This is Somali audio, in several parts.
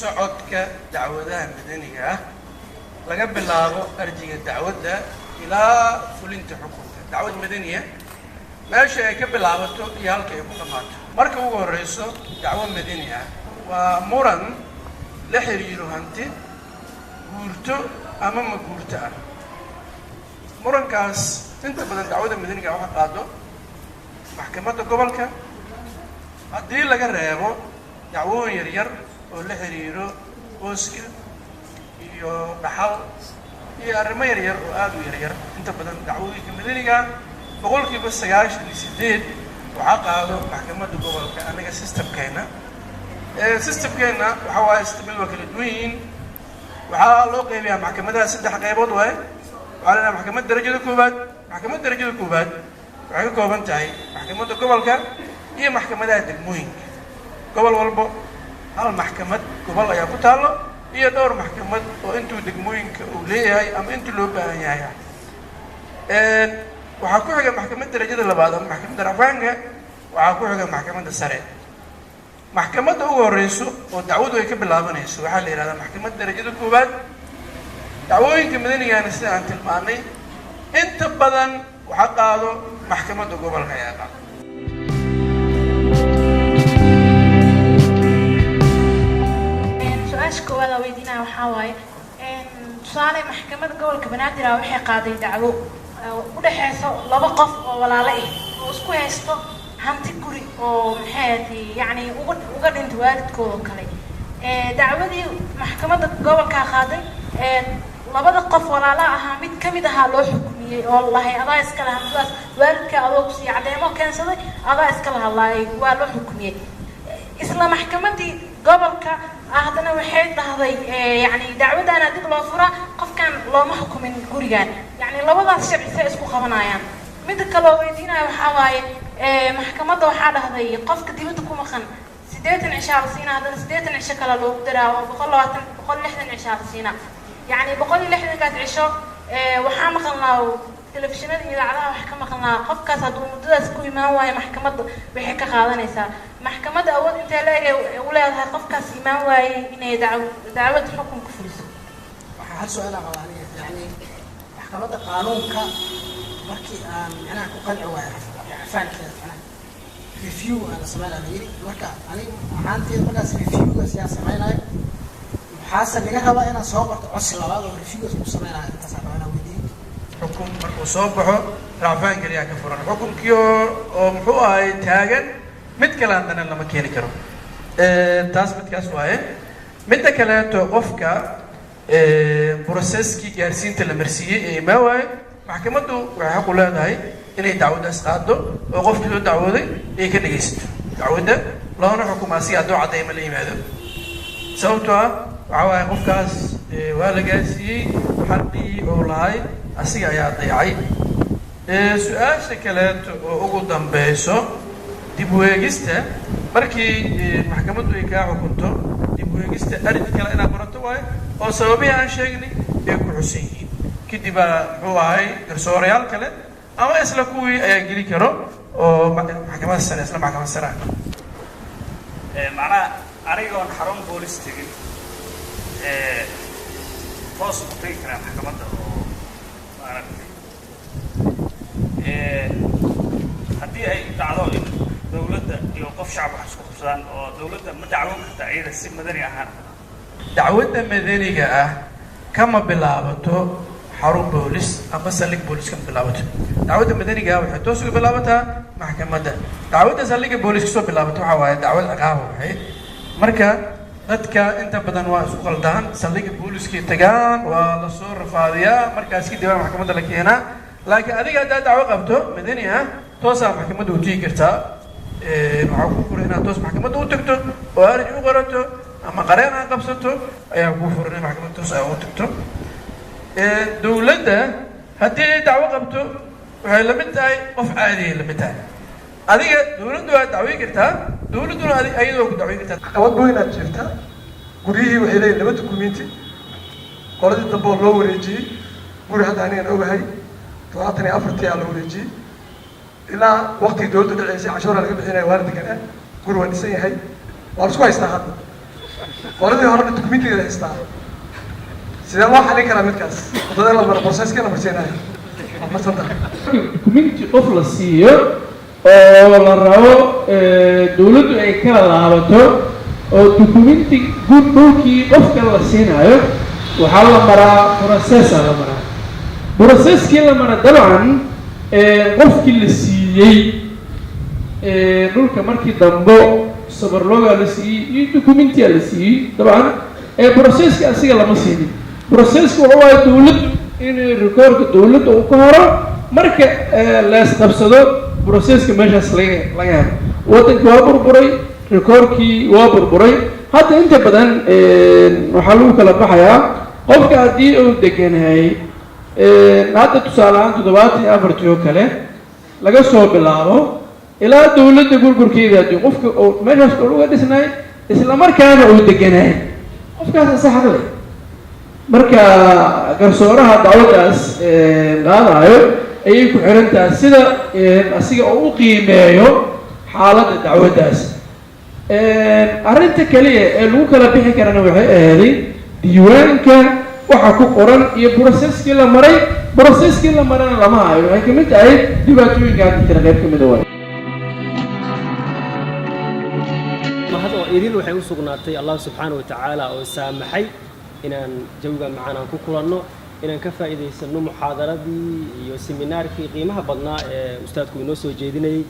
socodka dacwadaha madaniga ah laga bilaabo arjiga dacwadda ilaa fulinta xukunka dacwad madaniya meesha ay ka bilaabato iyo halka ay ku dhamaato marka ugu horeyso dacwo madani ah waa muran la xiriiro hanti guurto ama ma guurto ah murankaas inta badan dacwada madaniga waxa qaado maxkamadda gobolka haddii laga reebo dacwooyin yaryar oo la xiriiro qoyska iyo dhaxal iyo arrimo yaryar oo aad u yaryar inta badan dacwooyinka madaniga boqolkiiba 98 waxaa qaado maxkamadda gobolka anaga systemkeena waxa waaye systemadu waa kala duwan yihiin waxaa loo qeybiyaa maxkamadaha 3 qaybood waaye waxaa la maxkamadda darajada koowaad waxay ka kooban tahay maxkamadda gobolka iyo maxkamadaha degmooyinka gobol walbo hal maxkamad gobol ayaa ku taalo iyo dhowr maxkamad oo intuu degmooyinka uu leeyahay ama intii loo baahan yahay waxaa ku xiga maxkamadda darajada labaad ama maxkamadda rafcaanka waxaa ku xiga maxkamadda sare maxkamadda ugu horeyso oo dacwadu ay ka bilaabanayso waxaa la yidhahdaa maxkamadda darajada koowaad dacwooyinka madanigana sida aan tilmaanay inta badan waxaa qaado maxkamadda gobolka ayaa qaado su-aasha koowaad aan weydiinaya waxaa waaye tusaale maxkamadda gobolka banaadir waxay qaaday dacwo u dhaxeyso 2 qof oo walaalo ah oo isku haysto hanti guri oo maxay yani uga dhintay waalidkooda kale dacwadii maxkamadda gobolka qaaday labada qof walaalaha ahaa mid kamid ahaa loo xukumiyay oo lahay adaa iska lahaa hantidaas waalidka adoo ku sii cadeemo keensaday adaa iska lahaa waa loo xukumiyay isla maxkamadii gobolka haddana waxay dhahday yani dacwadana dib loo fura qofkan looma xukumin gurigan yani labadaas sharci say isku qabanayaan mid kale oo weydiinaya waxaa waaye maxkamadda waxaa dhahday qofka dibadda ku maqan 80 cishaa la siinaa haddana 80 cisho kale loogu daraa oo 160 cishaa la siinaa يعني بقول لي إحنا قاعد عشوا وحنا مخلنا تلفزيونات إذا علىها محكمة خلنا قف كاس هذول مدرس كوي ما هو محكمة بحكة خالنا يسا محكمة أول أنت لاقي ولا هذا قف كاس ما هو إنه دعوة حكم كفرس. هل سؤال على يعني محكمة قانون كا مركي أنا أقول عفان كذا أنا ريفيو أنا سمعنا عليه مركا أنا عندي مركز ريفيو سياسة سمعنا حاسة اللي جاها أنا صابرت عصر لبعض وريفيوز مسمينا أنت سامعنا ودي حكم مركو صبحه رعفان قريا كفران حكم كيو محوها تاجن متكلم عندنا لما كيني كرو تاس متكاسواي متكلم توقفك بروسيس كي جالسين تلمرسيه ما هو محكمته وحقول هذا هاي إنه تعود أسقاطه وقف كده تعوده إيه كده جست تعوده لا أنا حكم أسيا دو عديم اللي هذا سوتها وعوى قفكاس والجاسي حقي أولاي أسيا يا ضيعي سؤال شكلت أقدم بيسو دبويجسته مركي محكمة دويكا وكنتو دبويجسته أريد كلا أنا برتواي أو سببي عن شيءني يكون حسين كدي بقى هو هاي رسوريال كلا أما إسلكوي أيجري كرو أو محكمة السنة إسلام محكمة السنة معناه أريدون حرام بوليس تيجي توصل فكرة محكمة هدي أي دعوة دولة يوقف شعب حسب خصوصا ودولة ما دعوة تعيد السم مدني أهان دعوة مدنية كما بلابته حرام بوليس أما سلك بوليس كم بلابته دعوة مدنية وحتوصل بلابتها محكمة دعوة سلك بوليس كسو بلابته حوالي دعوة أقاوه هي مركا dadka inta badan waa isku qaldaan saldhigga booliska tagaan waa la soo rafaadiyaa markaas kadib maxkamadda la keenaa laakiin adiga haddaad dacwo qabto madani ah toosaa maxkamadda u tigi kartaa waxaa kuu furan inaad toos maxkamadda u tagto oo arji u qorato ama qareen aad qabsato ayaa kuu furan in maxkamadda toos aad u tagto dowladda haddii ay dacwo qabto waxay la mid tahay qof caadi ay la mid tahay adiga dowladdu waa dacweyn kartaa dowladduna ayadoo ku dacweyn kartaa caqabad weyn aad jirta guryihii waxay leeyihin 2 dukumiinti qoladii dambe oo loo wareejiyey guri hadda anigan ogahay 74 aa la wareejiyey ilaa waqtigii dowladda dhaceysay cashuura laga bixinaya waalidkan guri waa dhisan yahay waa la isku haystaa hadda qoladii horena dukumentigeeda haystaa sidee loo xalin karaa midkaas wadada la maro processkii la marsiinayo dukumenti qof la siiyo oo la rabo dawladdu ay kala laabato oo dukumenti dhulkii qofka la siinayo waxaa la maraa processa la maraa processkii la mara dabcan qofkii la siiyey dhulka markii dambo sabarloogaa la siiyey iyo documentiyaa la siiyey dabcan processki asiga lama siinin processka waxa waaye dawladdu in rekoorka dawladda uu ka horo marka lees qabsado processka meeshaas laga helo waddankii waa burburay rekoorkii waa burburay hadda inta badan waxaa lagu kala baxayaa qofka haddii uu deganyahay hadda tusaale ahaan 74 oo kale laga soo bilaabo ilaa dawladda burburkeeda haddii qofka uu meeshaas uga dhisnay isla markaana uu deganyahay qofkaas sax leh marka garsooraha dawladdaas qaadayo ayay ku xiran tahay sida asiga uu u qiimeeyo xaaladda dacwaddaas arrinta kaliya ee lagu kala bixi karana waxay ahayd diiwaanka waxa ku qoran iyo processkii la maray processkii la marana lama hayo waxay ka mid tahay dhibaatooyinka hadda jira qayb ka mid ah mahad oo idin waxay u sugnaatay allah subxaanahu wa tacaala oo saamaxay inaan jawiga macaan aan ku kulanno inaan ka faa'iidaysano muxaadaradii iyo seminaarkii qiimaha badnaa ee ustaadku inoo soo jeedinayay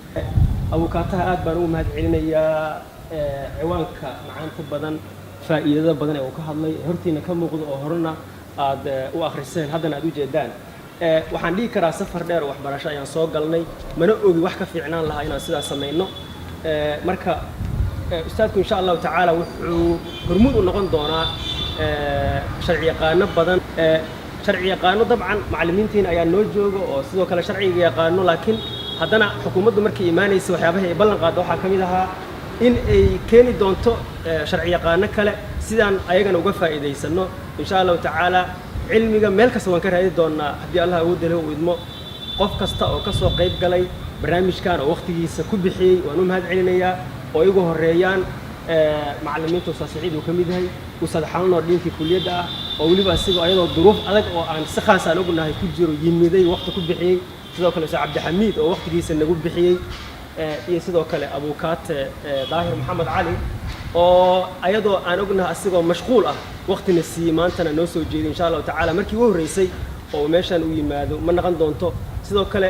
abukaataha aad baan ugu mahad celinayaa ciwaanka macaanta badan faa'iidada badan ee uu ka hadlay hortiina ka muuqdo oo horena aad u akhriseen haddana aad u jeedaan waxaan dhihi karaa safar dheer oo waxbarasho ayaan soo galnay mana ogi wax ka fiicnaan lahaa inaan sidaas samayno marka ustaadku insha allahu tacaala wuxuu hormuud u noqon doonaa sharci yaqaano badan sharci yaqaano dabcan macallimiintiina ayaa noo jooga oo sidoo kale sharciga yaqaano laakiin haddana xukuumaddu markay imaanaysa waxyaabaha ay ballan qaadda waxaa ka mid ahaa in ay keeni doonto sharci yaqaano kale sidaan ayagana uga faa'iidaysano insha allahu tacaala cilmiga meel kasta waan ka raadi doonaa haddii allah awoodda leh uu idmo qof kasta oo ka soo qayb galay barnaamijkan oo waqtigiisa ku bixiyey waan u mahad celinayaa oo igu horeeyaan macallimiinta ustaad saciid uu ka mid yahay ustaad xalan oo dhinkii kuliyadda ah oo weliba asigoo ayadoo duruuf adag oo aan si khaas aan ognahay ku jiro yimiday waqti ku bixiyey sidoo kale ustaad cabdixamiid oo waqtigiisa nagu bixiyey iyo sidoo kale abukaate daahir maxamed cali oo ayadoo aan ognahay asigoo mashquul ah waqtina siiyey maantana noo soo jeeday insha allahu tacaala markii ugu horreysay oo meeshaan u yimaado ma naqon doonto sidoo kale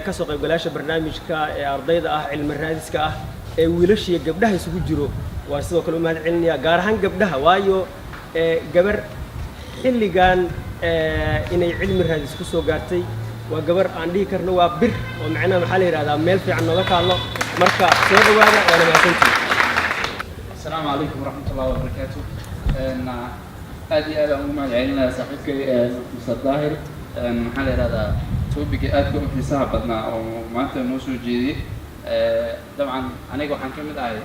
ka soo qaybgalayaasha barnaamijka ee ardayda ah cilmi raadiska ah ee wiilashiya gabdhaha isugu jiro waan sidoo kale u mahad celinayaa gaar ahaan gabdhaha waayo gabar xilligan inay cilmi raadis ku soo gaartay waa gabar aan dhihi karno waa bir oo macnaha maxaa la yidhahdaa meel fiican nooga taallo marka soo dhawaada waana mahadsantihi السلام عليكم ورحمة الله وبركاته. أدي أنا أمي عيننا صاحبك مستر ظاهر محل هذا توبك أدكم في ساعة بدنا وما أنت موسو جدي طبعا أنا جو حنكمل آي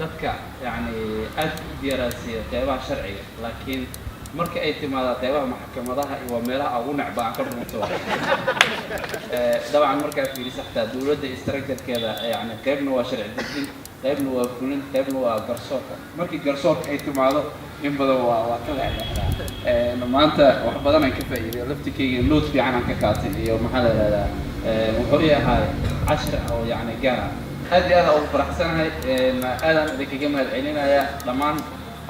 دتك يعني أد دراسية تبع شرعية لكن مرك أي تماذا تبع محكمة ضها وملا أو نعبا عن كل مستوى طبعا مرك في رسالة دولة استرجل كذا يعني كيف نوع شرع الدين qaybna waa fulin qaybna waa garsoorka markii garsoorka ay timaado in badan waa ka leexleexdaa maanta wax badan aan ka faa'iiday laftikeyga nood fiican aan ka qaatay iyo maxaa la yidhahdaa wuxuu ii ahaa cashir oo yacni gaara aad iyo aad ugu faraxsanahay aadaan idinkaga mahad celinayaa dhammaan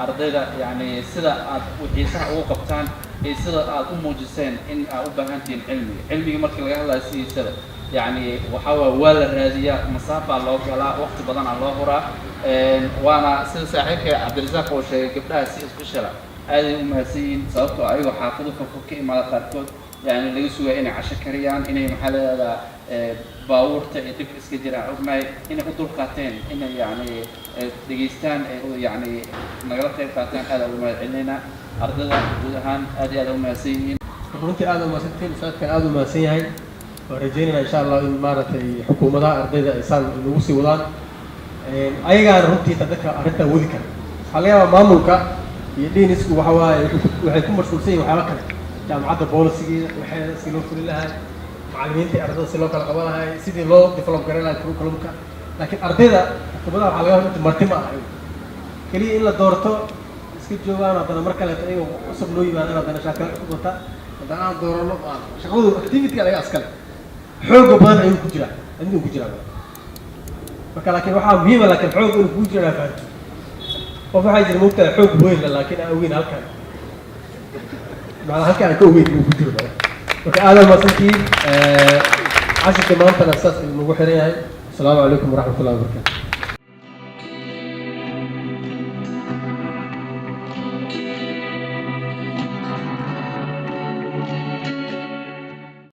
ardayda yacni sida aad xiisaha ugu qabtaan iyo sida aad u muujiseen in aad u baahan tihiin cilmiga markii laga hadlayo sidiisaba يعني وحوا ولا رادية مسافة الله ولا وقت بدنا الله ورا وأنا صاحبك عبد الرزاق وشيء قبلها سيس بشرة هذه مهسين صوته أيوة حافظه ففكي ما تركض يعني اللي يسوى إني عشكريان إني محل باور تأتيك إسكجرا عقماي إني أدور قاتين إني يعني دقيستان يعني نقرأ قاتين هذا وما علينا أرضنا وجهان هذه مهسين. runtii aad u mahadsantiin ustaadkan aad u mahadsan yahay waan rajaynaynaa insha allah in maaragtay xukuumadaha ardayda aysaan nagu sii wadaan ayagaana runtii dadka arrintan wadi kara waxaa laga yaabaa maamulka iyo dhiinisku waxa waaye waxay ku mashquulsan yihin waxyaaba kale jaamacadda boolisigeeda waxeeda si loo fulin lahay macallimiinta iyo ardayda si loo kala qaban lahay sidii loo develop garan lahay curriculumka laakiin ardayda xukuumadaha waxaa laga yaabaa marti ma aha keliya in la doorto iska joogaan haddana mar kaleeto ayaga cusub noo yimaadaan haddana shaakala cusub wata haddana aan doorano shaqadu activity-ga laga askale xooga badan ayuu ku jiraa adinuu ku jiraa marka laakiin waxaa muhiima laakiin xoog inuu kuu jira fahanto qof waxaa jira moogtahay xoog weyn laakiin aan ogeyn halkan macnaa halkan aan ka ogeyn inuu ku jiro marka aada maasantiin cashirka maantana saas nagu xiran yahay asalaamu calaykum waraxmat ullahi wabarakatu